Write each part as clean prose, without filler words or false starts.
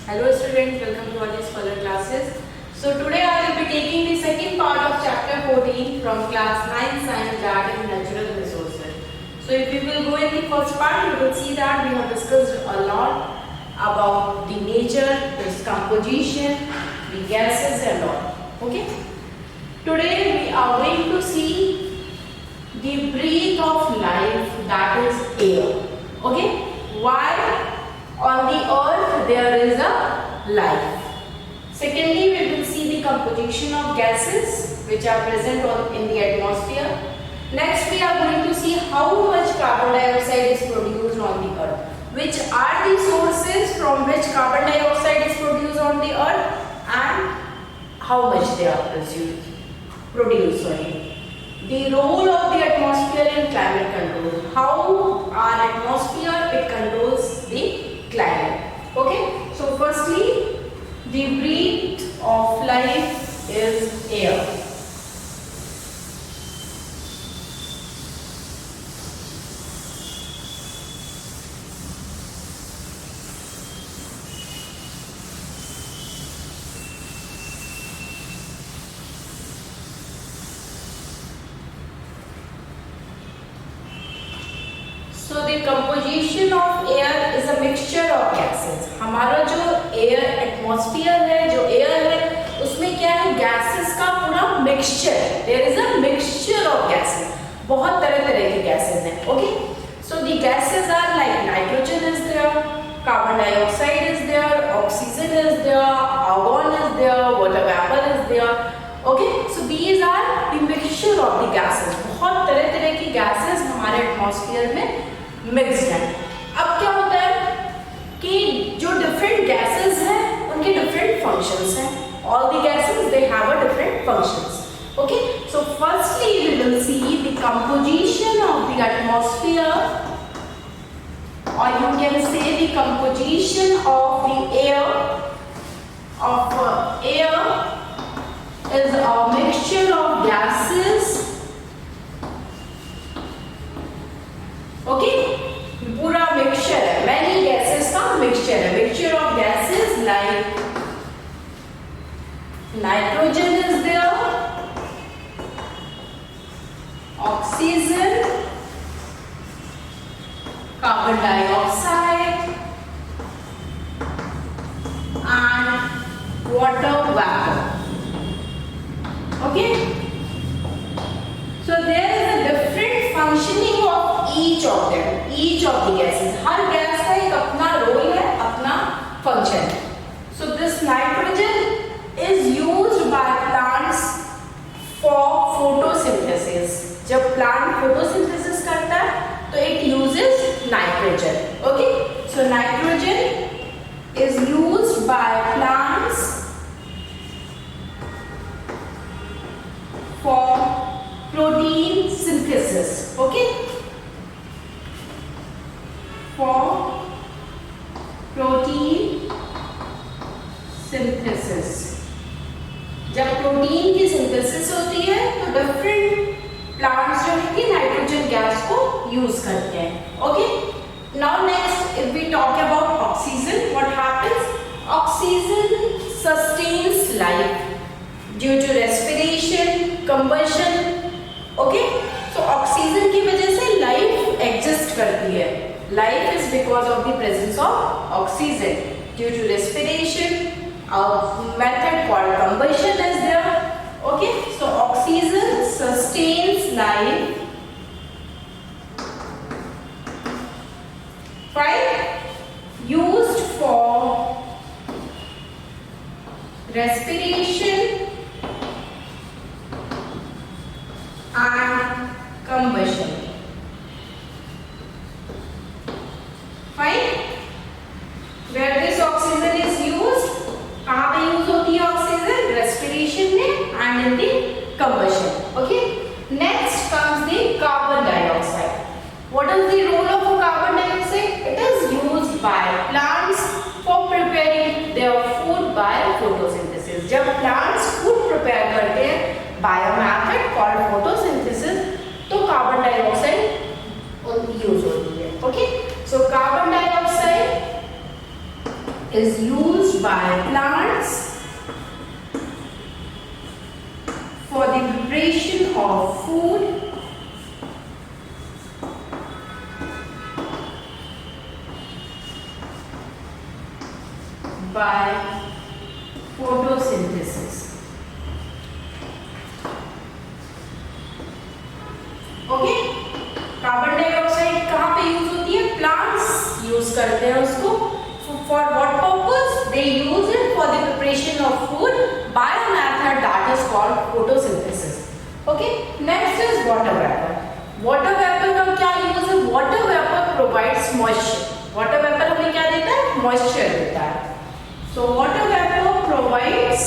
Hello students, welcome to all these further classes. So today I will be taking the second part of chapter 14 from class 9 Science, Art and Natural Resources. So if we will go in the first part, you will see that we have discussed a lot about the nature, its composition, the gases and all. Okay. Today we are going to see the breath of life, that is air. Okay. Why on the earth there is a life. Secondly, we will see the composition of gases which are present in the atmosphere. Next, we are going to see how much carbon dioxide is produced on the earth. Which are the sources from which carbon dioxide is produced on the earth and how much they are produced. The role of the atmosphere in climate control. How our atmosphere it controls the climate. Okay. So firstly, the breath of life is air. So the composition of air is a mixture of gases. हमारा जो air atmosphere है, जो air है, उसमें क्या है? Gases का पूरा mixture. There is a mixture of gases. बहुत तरह-तरह के gases हैं. Okay? So the gases are like nitrogen is there, carbon dioxide is there, oxygen is there, argon is there, water vapor is there. Okay? So these are the mixture of the gases. बहुत तरह-तरह की gases हमारे atmosphere में mixed है. अब क्या होता है कि जो डिफरेंट गैसेस हैं उनके डिफरेंट फंक्शंस हैं. All the gases they have a different functions. Okay. So firstly we will see the composition of the atmosphere or you can say the composition of the air is a mixture of gases. Okay. पूरा mixture है, many gases का mixture है. Mixture of gases like nitrogen is there, oxygen, carbon dioxide and water vapor. Okay. So there is a different functioning of each of them, each of the gases. Her gas का एक अपना role है, अपना function है. So this nitrogen is used by plants for photosynthesis. जब plant photosynthesis करता है तो it uses nitrogen. Okay? So nitrogen is used by plants for protein synthesis. Okay? For protein synthesis. जब प्रोटीन की synthesis होती है तो डिफरेंट प्लांट्स जो है कि नाइट्रोजन गैस को यूज करते हैं. Okay. Now next if we talk about oxygen, what happens? Oxygen sustains life due to respiration, combustion. Okay. So oxygen की वजह से लाइफ एग्जिस्ट करती है. Life is because of the presence of oxygen. Due to respiration, a method called combustion is there. Okay, so oxygen sustains life. Right? Used for respiration and combustion. Fine. Where this oxygen is used, कहाँ पे use होती है oxygen? Respiration में and in the combustion. Okay. Next comes the carbon dioxide. What is the role of carbon dioxide? It is used by plants for preparing their food by photosynthesis. जब plants food prepare करते हैं by a method called photosynthesis, तो carbon dioxide use होती है. Okay. So carbon dioxide is used used by plants for the preparation of food by photosynthesis. Okay, carbon dioxide कहाँ पे use होती है? Plants use करते हैं उसको. For what purpose? They use it for the preparation of food by a method that is called photosynthesis. Okay, next is water vapour. Water vapour का क्या use है? Water vapour provides moisture. Water vapour हमें क्या देता है? Moisture देता है. So water vapour provides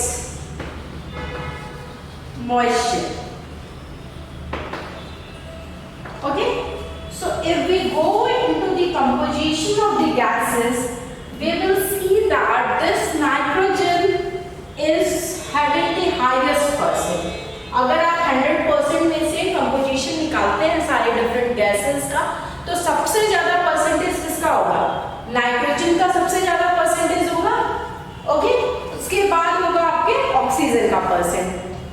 moisture. Okay, so if we go into the composition of the gases, we will see that this nitrogen is having the highest percent. अगर आप 100% में से composition निकालते हैं सारे different gases का, तो सबसे ज़्यादा percentage किसका होगा? नाइट्रोजन का सबसे ज़्यादा percentage होगा. ओके, उसके बाद होगा आपके ऑक्सीजन का परसेंट.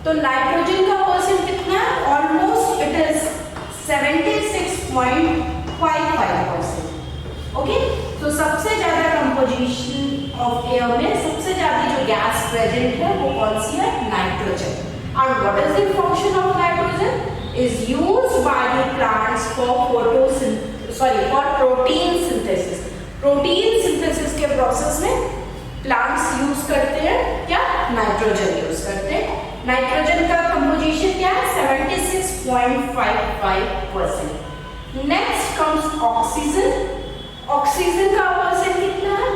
तो नाइट्रोजन का परसेंट कितना है? Almost it is 76.55%. ओके, तो सबसे ज्यादा कंपोजिशन ऑफ एयर में सबसे ज्यादा जो गैस प्रेजेंट है वो कौन सी है? Nitrogen. And what is the function of nitrogen? Is used by the plants for protein synthesis. Protein synthesis के प्रोसेस में प्लांट्स यूज करते हैं क्या? नाइट्रोजन यूज करते हैं. नाइट्रोजन का कंपोजिशन क्या है? 76.55%. Next comes oxygen. ऑक्सीजन का परसेंट कितना है?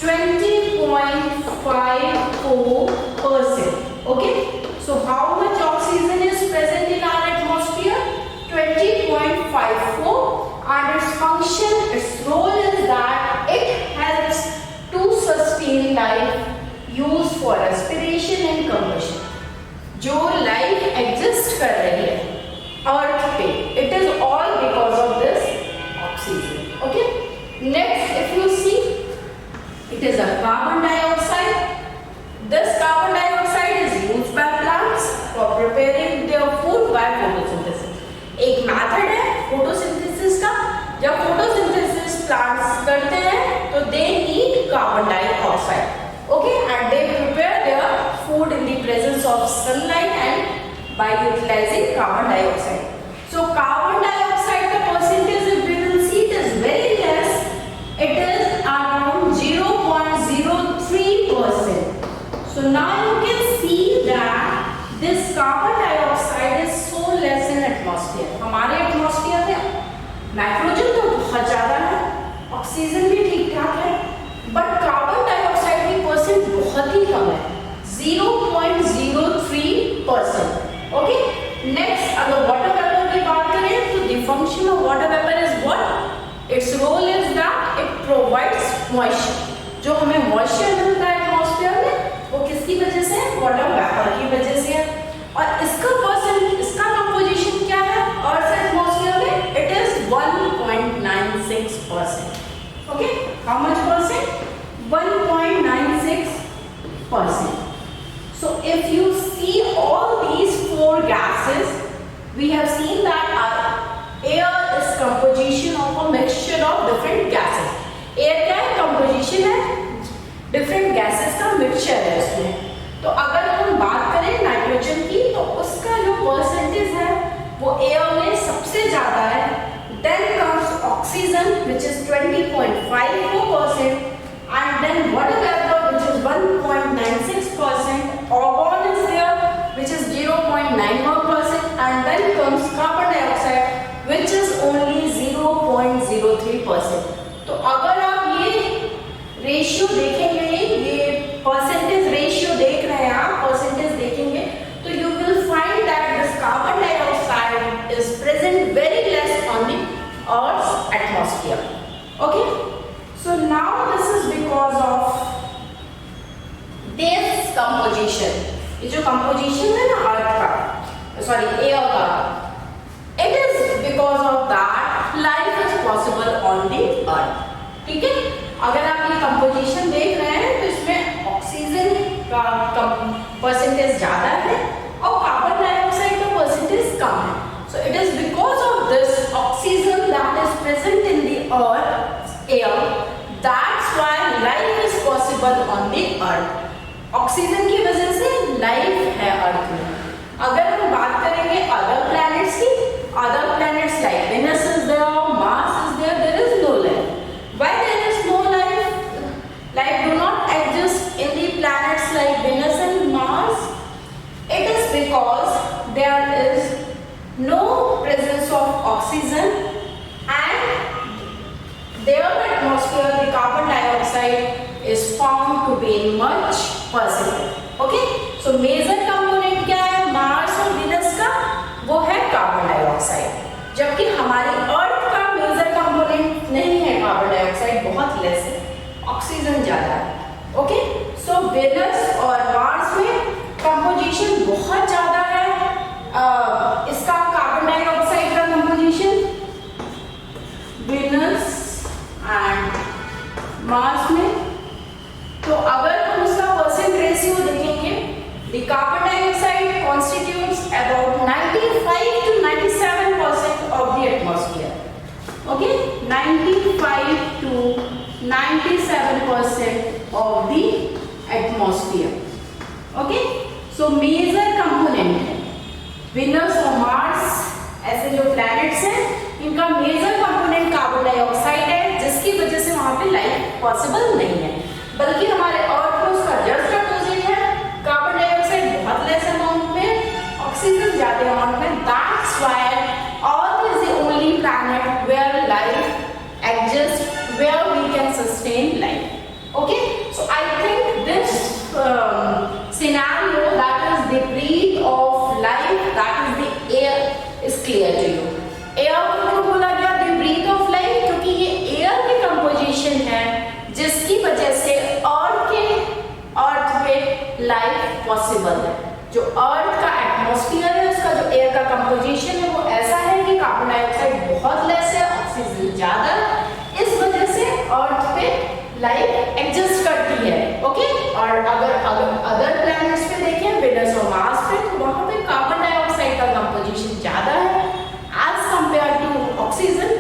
20.54%. Okay, so how much oxygen is present in our atmosphere? 20.54. and its function, its role is that it helps to sustain life used for respiration and combustion. जो life exist कर रही है earth पे, it is all because of this oxygen. Okay, next if you see, it is a carbon dioxide. This carbon dioxide is used by plants for preparing their food by photosynthesis. एक method है photosynthesis का. जब photosynthesis plants करते हैं तो they need carbon dioxide. Okay, and they prepare their food in the presence of sunlight and by utilizing carbon dioxide. So carbon dioxide the percentage, if we will see, it is very less. It is around 0.03%. So now you can see that this carbon dioxide is so less in atmosphere. हमारे atmosphere में nitrogen तो बहुत ज़्यादा है, oxygen भी ठीक ठाक है, बट कार्बन डाइऑक्साइड की परसेंट बहुत ही कम है, 0.03%. ओके, नेक्स्ट अगर वाटर वेपर की बात करें तो the function of water vapour is what? Its role is that it provides moisture. जो हमें मॉइस्चर मिलता है एटमॉस्फेयर में वो किसकी वजह से? वाटर वेपर की वजह से है. और इसका परसेंट, इसका कंपोजिशन क्या है अर्थ एटमॉस्फेयर में? It is 1.96%. Okay, how much percent? 1.96%. So if you see all these four gases, we have seen that our air is composition of a mixture of different gases. Air क्या है? composition है different gases का mixture है उसमें. तो अगर हम बात करें नाइट्रोजन की तो उसका जो परसेंटेज है वो एयर में सबसे ज्यादा है. Then comes oxygen which is 20.54%. And then water vapor which is 1.96%, argon is there which is 0.91%, and then comes carbon dioxide which is only 0.03%. तो अगर आप ये रेशियो देखेंगे, ये परसेंटेज रेशियो देख रहे हैं आप, परसेंटेज देखेंगे तो you will find that this carbon dioxide is present very less on the Earth's atmosphere. Okay. So now this is because of this composition. ये जो composition है ना अर्थ का, सॉरी एयर का, it is because of that life is possible on the earth. ठीक है, अगर आप ये composition देख रहे हैं तो इसमें परसेंटेज ज़्यादा है और कार्बन डाइऑक्साइड का परसेंटेज कम है. So it is because of this oxygen that is present in the air, that's why life is possible on the earth. Oxygen की वजह से लाइफ है अर्थ में. अगर हम बात करेंगे अदर प्लैनेट्स की, other planets like Venus is there, Mars is there, there is no life. Why there is no life? Life do not exist in the planets like Venus and Mars. It is because there is no presence of oxygen and their atmosphere, the carbon dioxide is found to be in much percentage. Okay, so major component क्या है Mars और Venus का? वो है carbon dioxide. जबकि हमारी अर्थ का major component नहीं है कार्बन डाइऑक्साइड, बहुत लेस है, ऑक्सीजन ज्यादा है. ओके, सो वीनस और मार्स में कंपोजिशन बहुत ज्यादा है. इसका कार्बन डाइऑक्साइड का कंपोजिशन वीनस एंड मार्स में, तो अगर हम उसका परसेंट रेशियो देखेंगे, the carbon dioxide constitutes about 95 to 97% of the atmosphere. Okay, 95 to 97% of the atmosphere. Okay, so major component है वीनस और मार्स. ऐसे जो प्लैनेट्स हैं इनका मेजर कंपोनेंट कार्बन डाइऑक्साइड है, जिसकी वजह से वहां पे लाइफ पॉसिबल नहीं है. बल्कि हमारे अर्थ में उसका जस्ट अपोजिट है. कार्बन डाइऑक्साइड बहुत लेस अमाउंट में, ऑक्सीजन ज्यादा अमाउंट में. That's why earth is the only planet where life exist, where we can sustain life. Okay, so I think this scenario, that is the breath of life, that is the air, is clear to you. Air को क्यों बोला गया the breath of life? क्योंकि ये air की composition है जिसकी वजह से अर्थ पे लाइफ पॉसिबल है. जो अर्थ का एटमॉस्फेयर है, उसका जो एयर का कंपोजिशन है वो ऐसा है कि कार्बन डाइऑक्साइड बहुत लेस है, ऑक्सीजन ज्यादा. इस वजह से अर्थ पे लाइफ एग्जिस्ट करती है. ओके, और अगर अदर प्लैनेट्स पे देखें, वेनस और मार्स पे, तो वहां पे कार्बन डाइऑक्साइड का कंपोजिशन ज्यादा है as compare to oxygen.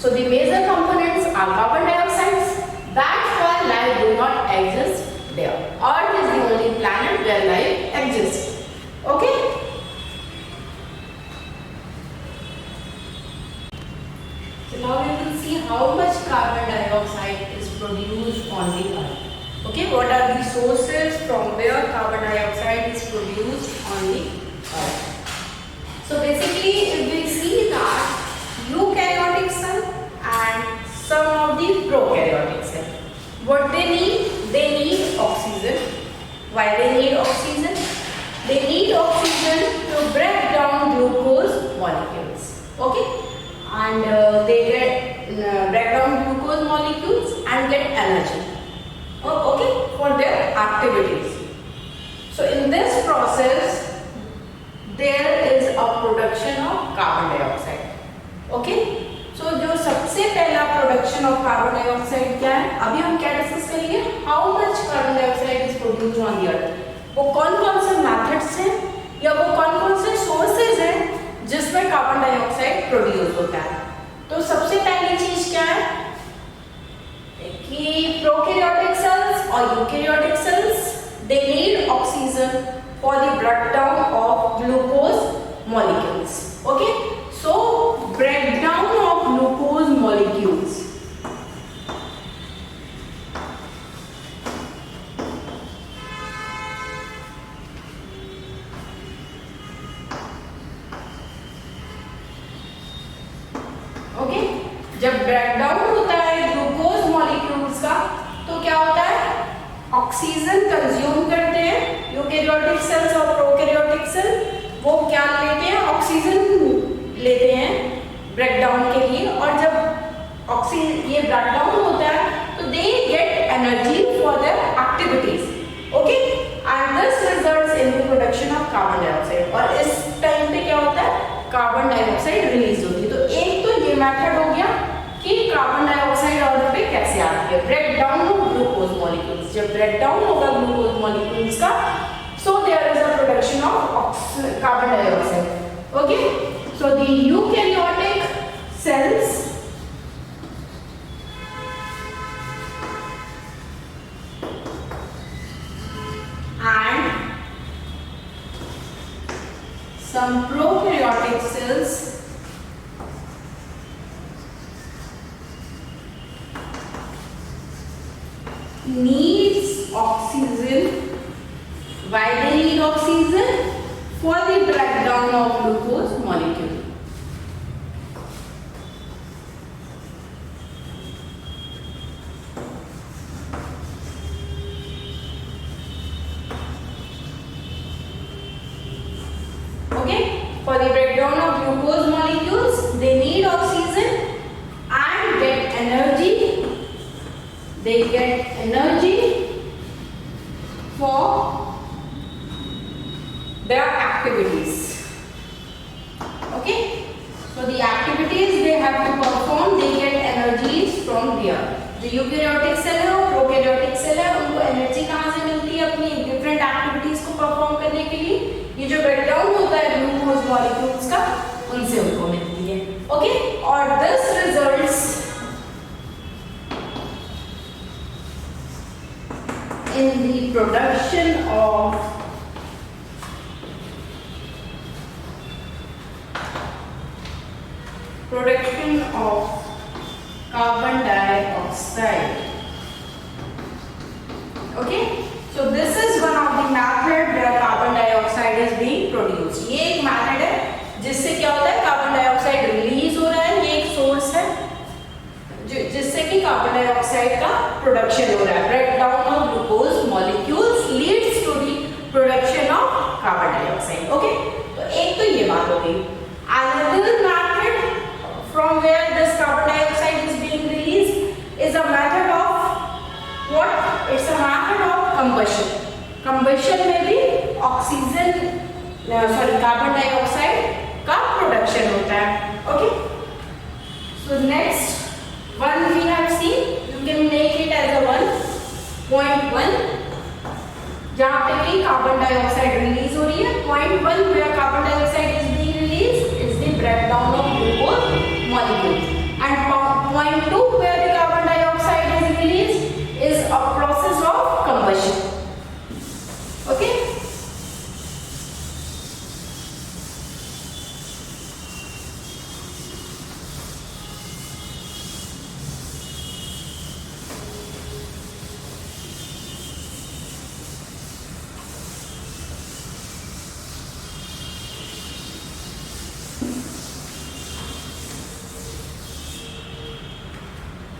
So the major components are carbon dioxides. That's why life do not exist there. Earth is the only planet where life exist. Okay, so now we will see how much carbon dioxide is produced on the earth. Okay, what are the sources from where carbon dioxide is produced on the earth? So basically, if we see that eukaryotic cell and some of the prokaryotic cell, what they need oxygen. Why they need oxygen? They need oxygen to break down glucose molecules. Okay, and they break down glucose molecules and get energy. Okay, for their activities. So in this process there is a production of carbon dioxide. Okay, so जो सबसे पहला production of carbon dioxide क्या है, अभी हम क्या discuss करेंगे, how much carbon dioxide is produced on the अर्थ. वो कौन कौन से मेथड्स हैं या वो कौन कौन से सोर्सेज हैं जिसमें कार्बन डाइऑक्साइड प्रोड्यूस होता है. तो सबसे पहली चीज क्या है कि प्रोकैरियोटिक सेल्स और eukaryotic cells, they need oxygen for the breakdown of glucose molecules. Okay, so breakdown of glucose molecules. Okay, जब ब्रेकडाउन होता है ग्लूकोज मॉलिक्यूल्स का तो क्या होता है, ऑक्सीजन कंज्यूम करते हैं यूकैरियोटिक सेल्स और प्रोकैरियोटिक सेल. वो क्या लेते हैं, ऑक्सीजन लेते हैं ब्रेकडाउन के लिए. और जब ऑक्सीजन ये ब्रेकडाउन होता है तो they get energy for their activities. Okay, and this results in the production of carbon dioxide. और इस टाइम पे क्या होता है, कार्बन डाइऑक्साइड रिलीज होती है. तो एक तो ये मेथड हो गया कि कार्बन डाइऑक्साइड अर्थ पे कैसे आती है, break down of glucose molecules. जब ब्रेक डाउन होगा ग्लूकोज मॉलिक्यूल्स का there is a production of carbon dioxide. Okay, so the eukaryotic cells and some prokaryotic cells needs oxygen. Why they need oxygen? For the breakdown of glucose molecule. Okay, for the breakdown of glucose molecules, they need oxygen and get energy. They get energy for their activities. Okay, so the activities they have to perform, they get energies from there. जो eukaryotic cell है और prokaryotic cell है, उनको energy कहाँ से मिलती है अपनी डिफरेंट एक्टिविटीज को परफॉर्म करने के लिए? ये जो ब्रेकडाउन होता है ग्लूकोज मॉलिक्यूल्स का, उनसे उनको मिलती है. ओके, और this results in the production of carbon dioxide. Okay, so this is one of the method where carbon dioxide is being produced. ये एक method है जिससे क्या होता है, कार्बन डाइऑक्साइड रिलीज हो रहा है. ये एक सोर्स है जिससे कि कार्बन डाइऑक्साइड का प्रोडक्शन हो रहा है. Breakdown of glucose molecules leads to the production of carbon dioxide. Okay, तो एक तो ये बात हो गई. Another method from where this carbon dioxide is being released is a method of what? It's a method of combustion. Combustion में भी carbon dioxide का प्रोडक्शन होता है. Okay, so next one we have seen, you can make it as a 1.1 जहाँ पे भी carbon dioxide release हो रही है. 0.1 where carbon dioxide is being released is the breakdown of glucose molecules, and 0.2 where the carbon dioxide is released is a process of combustion. Okay.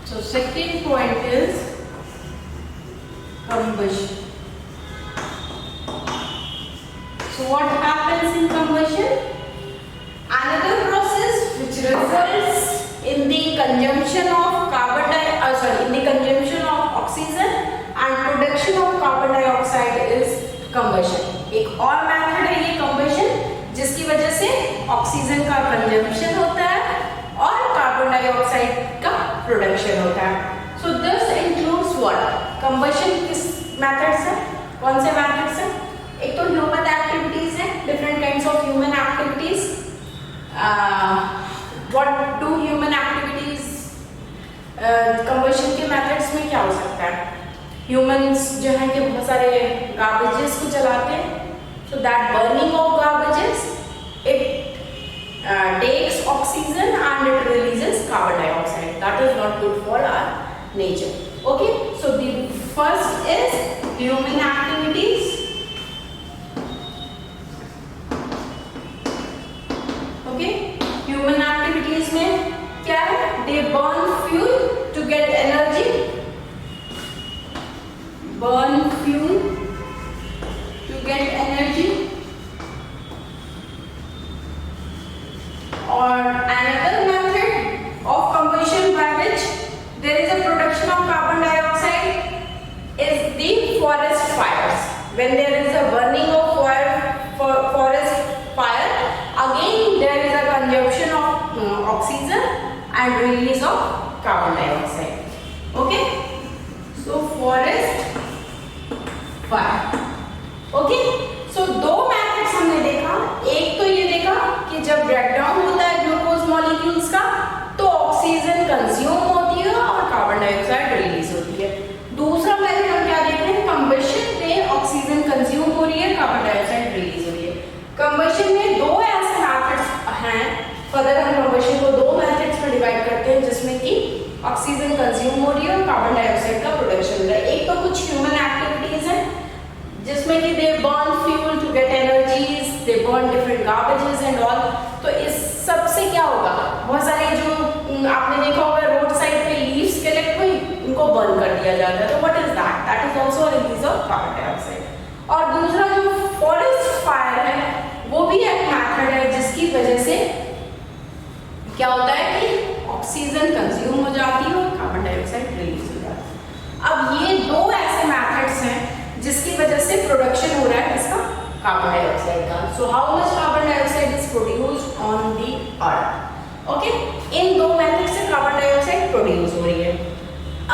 So second point is combustion. So what happens in combustion? Another process which results in the consumption of consumption of oxygen and production of carbon dioxide is combustion. एक और method है ये combustion जिसकी वजह से oxygen का consumption होता है और कार्बन डाइऑक्साइड का प्रोडक्शन होता है. So this includes what? Combustion किस मेथड्स है? कौन से मेथड्स हैं? एक तो ह्यूमन एक्टिविटीज है, different kinds of human activities. What do human activities? Combustion के मेथड्स में क्या हो सकता है? ह्यूमंस जो है कि बहुत सारे गार्बेजेस को जलाते हैं. So that burning of garbages it takes oxygen and it releases carbon dioxide. That is not good for our nature. Okay, so the first is human activities. Okay, human activities में क्या है? They burn fuel to get energy. Burn fuel to get energy. Or another method of combustion by which there is a production of carbon dioxide is the forest fires. When there is a burning of forest fire, again there is a consumption of oxygen and release of carbon dioxide. Okay, so forest fire. Okay, सो दो methods हमने देखा, एक तो ये देखा कि जब breakdown होता है ग्लूकोज मॉलिक्यूल्स का तो ऑक्सीजन कंज्यूम होती है और कार्बन डाइऑक्साइड रिलीज होती है। दूसरा मेथड हम क्या देख रहे हैं, कंबशन में ऑक्सीजन कंज्यूम हो रही है, कार्बन डाइऑक्साइड रिलीज हो रही है। कंबशन में दो ऐसे मैथड्स हैं, फर्दर हम कंबशन को दो मैथड्स में डिवाइड करते हैं जिसमें कि ऑक्सीजन कंज्यूम हो रही है और कार्बन डाइऑक्साइड का प्रोडक्शन हो रहा है। एक तो कुछ ह्यूमन एक्टिविटीज हैं जिसमें कि they burn fuel to get energies, they burn different garbages and all. तो इस सब से क्या होगा, बहुत सारे जो आपने देखा होगा रोड साइड पे लीव्स कलेक्ट हुई, उनको बर्न कर दिया जाता है। तो what is that, that is also release of carbon dioxide. और दूसरा जो फॉरेस्ट फायर है वो भी एक मेथड है जिसकी वजह से क्या होता है कि ऑक्सीजन कंज्यूम हो जाती है और कार्बन डाइऑक्साइड रिलीज हो जाती है। अब ये दो ऐसे मेथड्स हैं जिसकी वजह से प्रोडक्शन हो रहा है इसका कार्बन डाइऑक्साइड का। So how much carbon dioxide is produced on the earth. Okay, इन दो मेथड से कार्बन डाइऑक्साइड प्रोड्यूस हो रही है।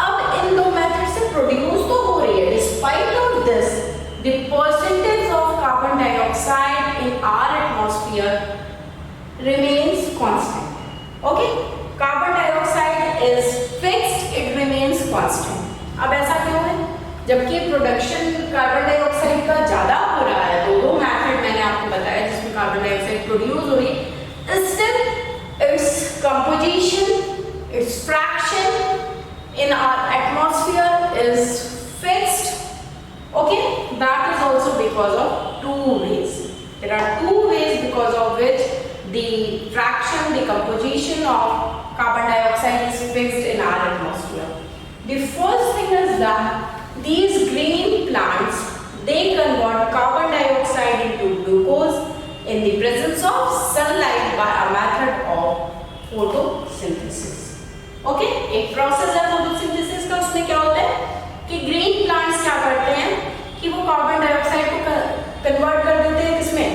अब इन दो मेथड से प्रोड्यूस तो हो रही है, despite of this the percentage of carbon dioxide in our atmosphere remains constant. Okay, carbon dioxide is fixed, it remains constant. अब ऐसा क्यों है, जबकि प्रोडक्शन कार्बन डाइऑक्साइड का ज्यादा हो रहा है, तो दो मैथड मैंने आपको बताया जिसमें कार्बन डाइऑक्साइड प्रोड्यूस हो रही है, still its composition, its fraction in our atmosphere is fixed. Okay, that is also because of two ways. There are two ways because of which the fraction, the composition of carbon dioxide is fixed in our atmosphere. The first thing is that these green plants, they convert carbon dioxide into glucose in the presence of sunlight by a method of photosynthesis. Okay, एक process है photosynthesis का, उसमें क्या होता है कि green plants क्या करते हैं कि वो carbon dioxide को convert कर देते हैं किसमें,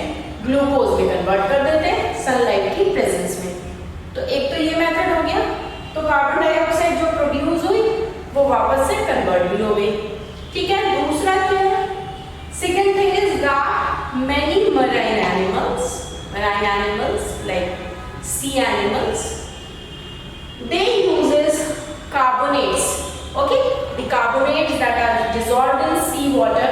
ग्लूकोज में कन्वर्ट कर देते हैं सनलाइट की प्रेजेंस में। तो एक तो ये मेथड हो गया, तो कार्बन डाइऑक्साइड जो प्रोड्यूस हुई वो वापस से कन्वर्ट भी हो गई। ठीक है, दूसरा क्या है, second thing is that many marine animals like sea animals, they uses carbonates, okay, the carbonates that are dissolved in sea water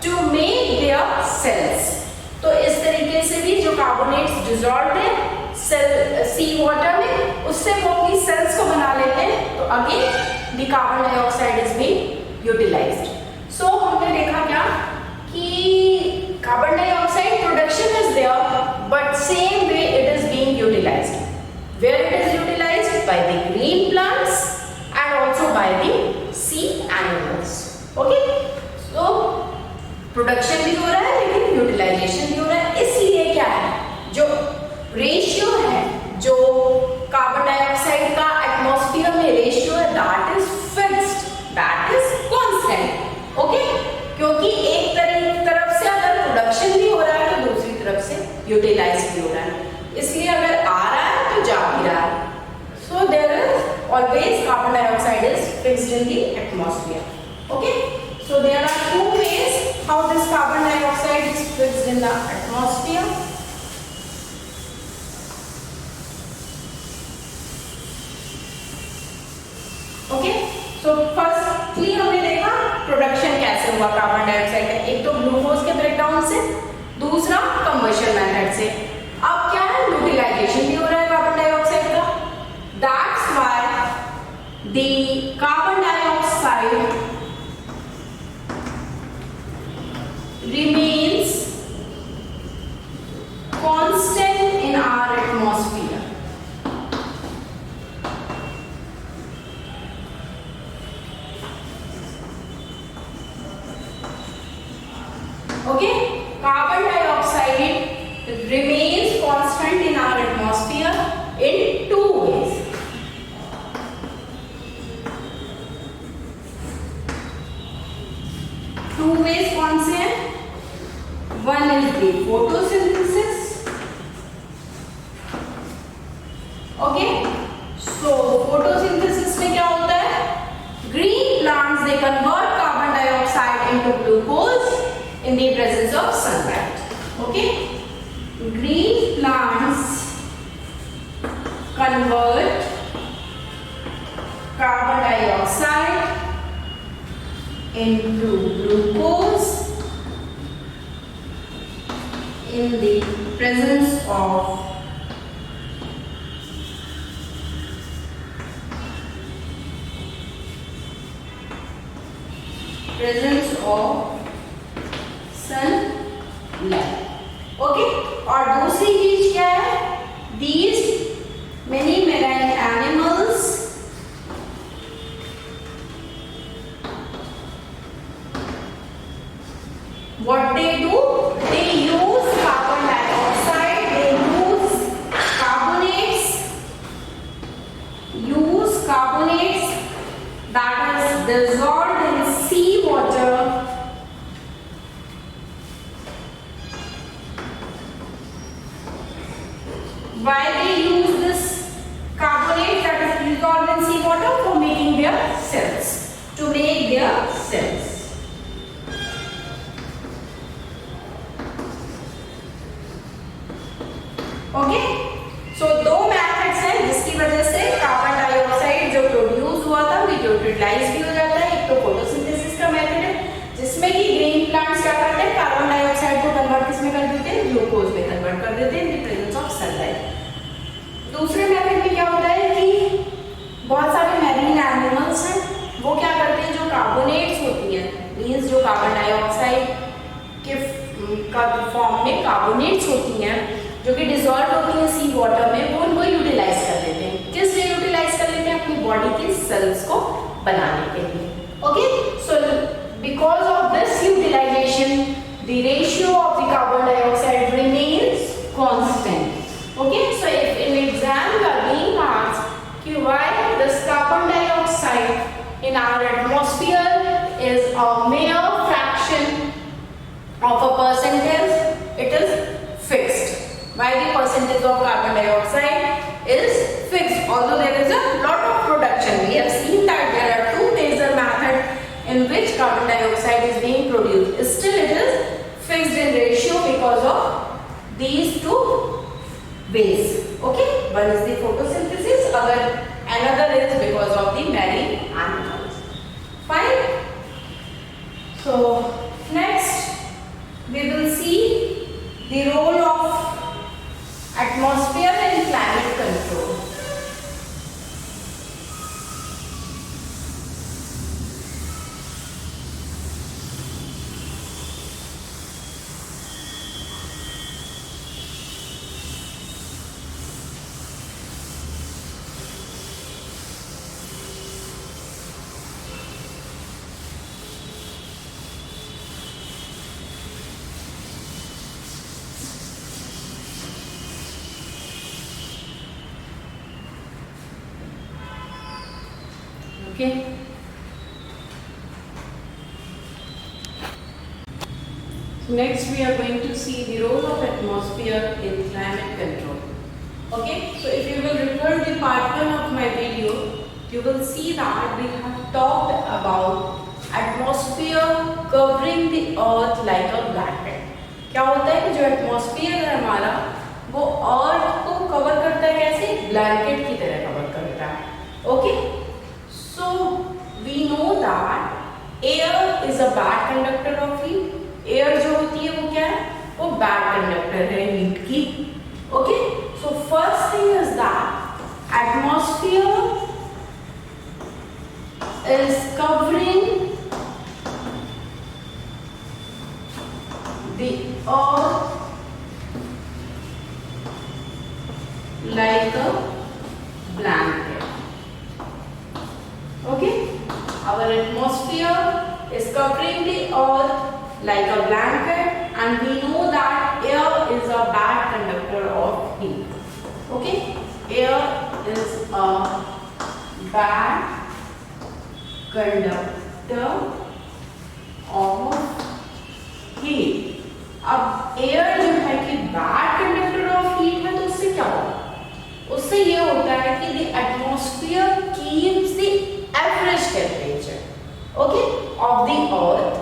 to make their shells. तो इस तरीके से भी जो कार्बोनेट्स डिसॉल्व्ड है सी वाटर में, उससे वो अपनी सेल्स को बना लेते हैं। तो again the carbon dioxide is being utilized. So हमने देखा क्या कि carbon dioxide production is there but same way it is being utilized. Where it is utilized by the green plants and also by the sea animals. Okay, so production भी हो रहा है लेकिन utilisation भी हो रहा है। इसलिए क्या है, जो रेशियो है, जो कार्बन डाइऑक्साइड का एटमॉस्फेयर में रेशियो है, that is fixed, that is constant. Okay, क्योंकि एक तरफ से अगर प्रोडक्शन भी हो रहा है तो दूसरी तरफ से यूटिलाइज भी हो रहा है, इसलिए अगर आ रहा है तो जा भी रहा है। So there is always carbon dioxide is fixed in the atmosphere. Okay, so there are two ways how this carbon dioxide is fixed in the atmosphere. Okay, so firstly हमने देखा प्रोडक्शन कैसे हुआ कार्बन डाइऑक्साइड का, एक तो glucose के breakdown से, दूसरा कंबशन मेथड से। अब क्या है, यूटिलाइजेशन भी हो रहा है कार्बन डाइऑक्साइड का। That's why the carbon dioxide remains constant in our atmosphere. Okay, carbon dioxide remains constant in our atmosphere in two ways. Two ways कौन से हैं? One is the photosynthesis. Okay, so photosynthesis में क्या होता है? Green plants they convert carbon dioxide into glucose in the presence of sunlight. Okay, green plants convert carbon dioxide into glucose in the presence of sunlight. Okay, और दूसरी चीज क्या है? These many marine animals what they do? They use carbon dioxide, they use carbonates that is dissolved in sea water why they use this carbonate that is dissolved in sea water for making their cells, to make their cells. Okay, so दो methods हैं जिसकी वजह से carbon dioxide जो produce हुआ था वो utilise भी हो जाता है। एक तो फोटोसिंथेसिस का मेथड है जिसमें कि ग्रीन प्लांट्स क्या करते हैं, कार्बन डाइऑक्साइड को कन्वर्ट किसमें कर देते हैं, ग्लूकोज में कन्वर्ट कर देते हैं in the presence of sunlight. दूसरे मेथड में क्या होता है कि बहुत सारे मैरीन एनिमल्स हैं वो क्या करते हैं, जो कार्बोनेट्स होती हैं मींस जो कार्बन डाइऑक्साइड के फॉर्म में कार्बोनेट्स होती हैं जो कि डिसॉल्व होती है सी वाटर में, वो उनको यूटिलाइज कर लेते हैं। किस लिए यूटिलाइज कर लेते हैं? अपनी बॉडी के सेल्स को बनाने के लिए। Okay, so because of this utilization the ratio of the carbon dioxide remains constant. Okay, so if in exam you are being asked कि why this carbon dioxide in our atmosphere is a mere fraction of a percentage, it is fixed. Why the percentage of carbon dioxide is fixed? Although there is a lot of production, we have seen that there are two major methods in which carbon dioxide is being produced. Still, it is fixed in ratio because of these two ways. Okay, one is the photosynthesis, another is because of the marine animals. Fine. So next we will see the role of atmosphere and climate control. Okay. Next we are going to see the role of atmosphere in climate control. Okay, so if you will refer the part 1 of my video, you will see that we have talked about atmosphere covering the earth like a blanket. क्या होता है कि जो atmosphere है हमारा वो अर्थ को cover करता है, कैसे? ब्लैंकेट की तरह कवर करता है। Okay, so we know that air is a bad conductor of heat. Air जो होती है वो क्या है? वो bad conductor है heat की। Okay, so first thing is that atmosphere is covering the earth like a blanket. Okay, our atmosphere is covering the earth like a blanket, and we know that air is a bad conductor of heat. Okay, air is a bad conductor of heat. अब air जो है कि bad conductor of heat है, तो उससे क्या होगा? उससे ये होता है कि the atmosphere keeps the average temperature, okay, of the earth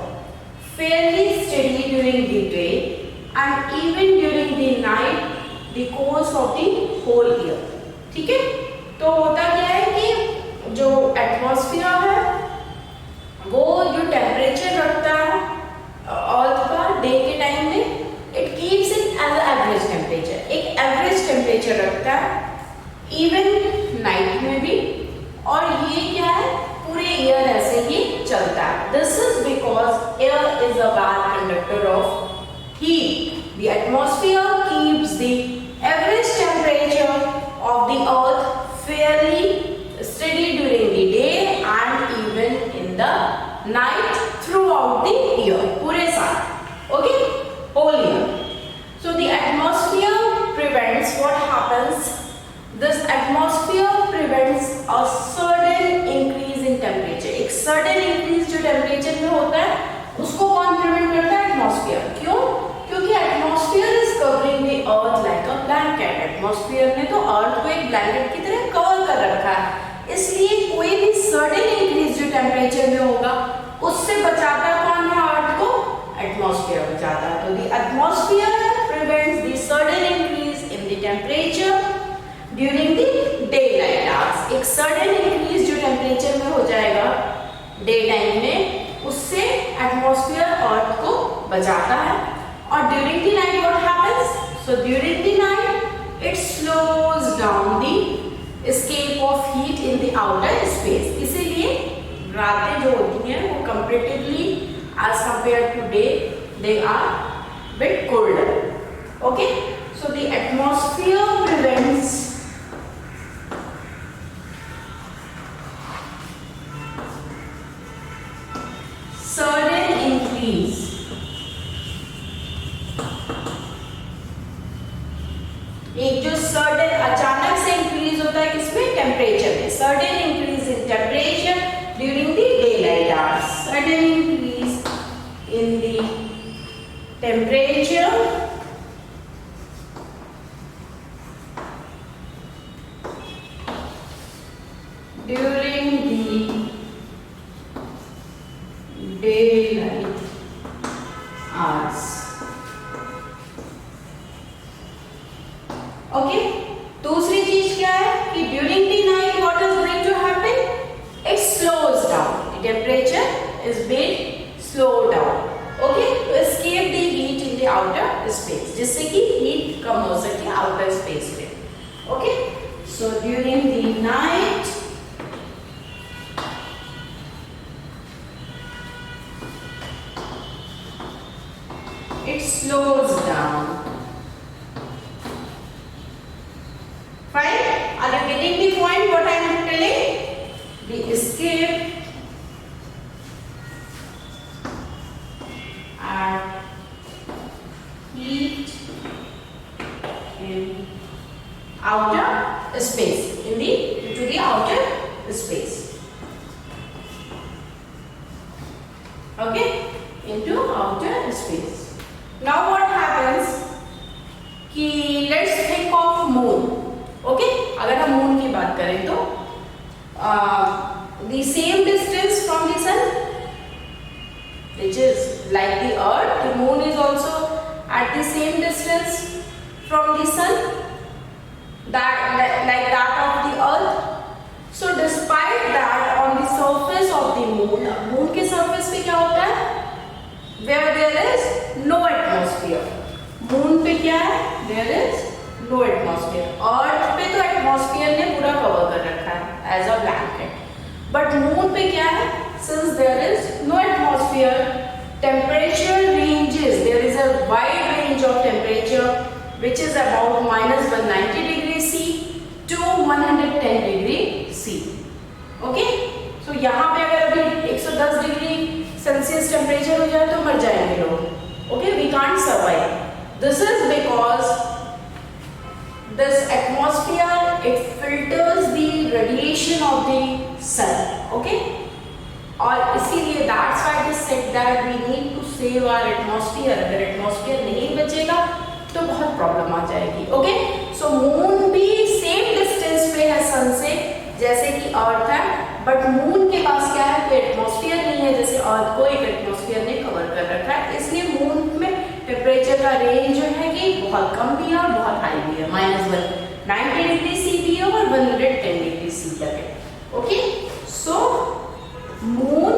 fairly steady during the day and even during the night the course of the whole year. ठीक है, तो होता क्या है कि जो एटमॉस्फेयर है वो जो टेम्परेचर रखता है अर्थ का डे के टाइम में, it keeps it as average temperature, एक एवरेज टेम्परेचर रखता है इवन नाइट में भी, और ये क्या है पूरे ईयर ऐसे ही चलता है. This is because air is a bad conductor of heat. The atmosphere keeps the average temperature of the earth Fairlie steady during the day and even in the night throughout the year, पूरे साल, okay, whole year. So the atmosphere prevents what happens. This atmosphere prevents a sudden increase in temperature. एक sudden increase जो temperature में होता है उसको कौन prevent करता है? Atmosphere. क्यों? क्योंकि atmosphere is covering the earth like a blanket. Atmosphere ने तो earth को एक blanket की तरह cover कर रखा है, इसलिए कोई भी सडन इंक्रीज जो टेम्परेचर में होगा उससे बचाता कौन है अर्थ को? एटमॉस्फेयर बचाता है. तो the atmosphere prevents the sudden increase in the temperature during the day light hours. एक सडन इंक्रीज जो टेम्परेचर में हो जाएगा डे टाइम में, उससे एटमॉस्फेयर अर्थ को बचाता है. और during the night what happens? So during the night it slows down the escape of heat in the outer space. इसीलिए रातें जो होती हैं वो comparatively as compared to day they are bit colder. Okay, so the atmosphere prevents sudden increase एक जो sudden अचानक से इंक्रीज होता है किसमें? टेम्परेचर में. Sudden increase in temperature during the day light hours. Sudden increase in the temperature during the day light hours. Okay, दूसरी चीज क्या है कि during the night what is going to happen? It slows down. The temperature is been slow down. Okay, to escape the heat in the outer space, जिससे कि heat कम हो सके आउटर स्पेस में. Okay, so during the night it slows down. Fine. Are you getting the point? What I am telling? The escape and heat in outer space, into the outer space. Okay, into outer space. Now what happens? कि let's think of moon. Okay, अगर हम moon की बात करें तो the same distance from the sun, which is like the earth, the moon is also at the same distance from the sun, that like that of the earth. So despite that, on the surface of the moon, moon के surface पे क्या होता है? Where there is no atmosphere. moon पे क्या है? There is no atmosphere. Earth पे तो एटमॉस्फेयर ने पूरा कवर कर रखा है as a blanket, but moon पे क्या है? Since there is no atmosphere, temperature ranges, there is a wide range of temperature which is about -190 degree C to 110 degree C. Okay, so यहाँ पे अगर अभी 110 डिग्री सेल्सियस टेम्परेचर हो जाए तो मर जाएंगे लोग. Okay, we can't survive. This is because this atmosphere, it filters the radiation of the sun. Okay, और इसीलिए that's why it is said that we need to save our atmosphere. अगर atmosphere नहीं बचेगा तो बहुत प्रॉब्लम आ जाएगी. Okay, सो moon भी same distance पे है सन से जैसे कि अर्थ है, बट मून के पास क्या है? कोई एटमॉस्फेयर नहीं है, जैसे अर्थ को एक एटमॉस्फेयर ने कवर कर रखा है, इसलिए मून में टेम्परेचर का रेंज जो है कि बहुत कम भी है और बहुत हाई भी है, -190 डिग्री सी भी है और 110 डिग्री सी तक है. Okay, so moon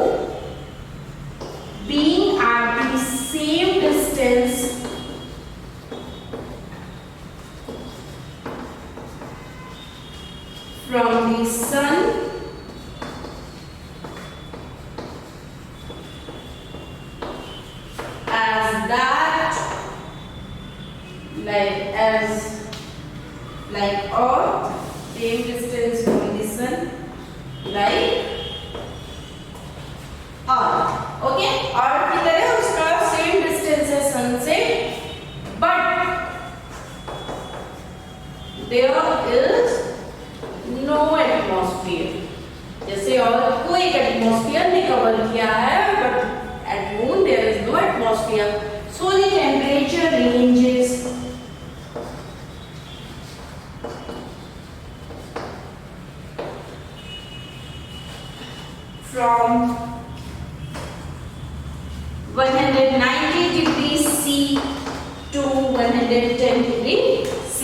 being at the same distance from the sun as that like Earth, same distance from the sun like Earth. Okay, earth की तरह उसका सेम डिस्टेंस है सन से, but there is no atmosphere. जैसे earth को एक atmosphere ने cover किया है, but at moon there is no atmosphere. So the temperature ranges from 190 degrees C to 110 degrees C.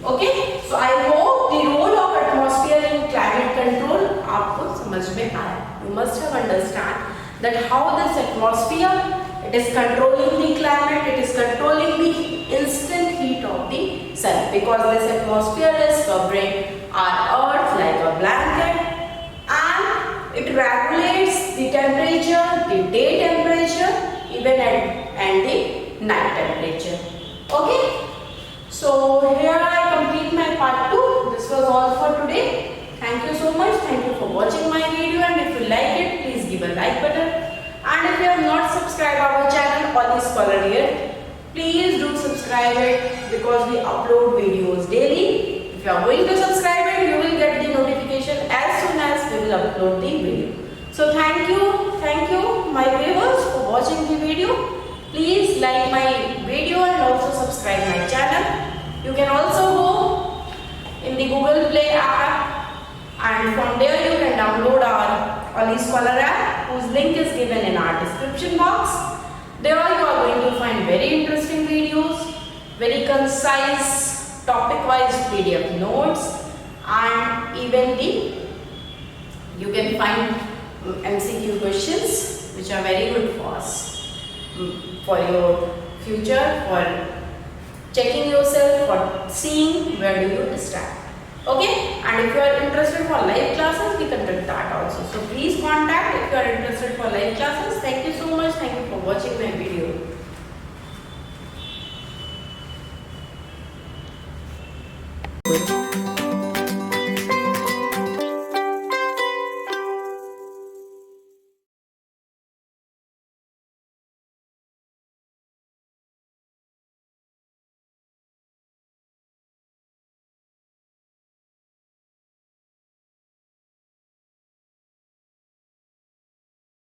Okay, so I hope the role of atmosphere in climate control आपको समझ में आया. You must have understand that how this atmosphere, it is controlling the climate, it is controlling the instant heat of the sun, because this atmosphere is covering our earth like a blanket, and it regulates the temperature, the day temperature, even and the night temperature. Okay, so here I complete my part 2. This was all for today. Thank you so much. Thank you for watching my video, and if you like it, please give a like button. And if you have not subscribed our channel Oli Scholar yet, please do subscribe it, because we upload videos daily. If you are going to subscribe it, you will get the notification as soon as we will upload the video. So thank you my viewers for watching the video. Please like my video and also subscribe my channel. You can also go in the Google Play app, and from there you can download our Oli Scholar app, whose link is given in our description box. There you are going to find very interesting videos, very concise topic wise PDF notes, and even you can find MCQ questions which are very good for us, for your future, for checking yourself, for seeing where do you distract. Okay, and if you are interested for live classes, we conduct that also. So please contact if you are interested for live classes. Thank you so much. Thank you for watching my video.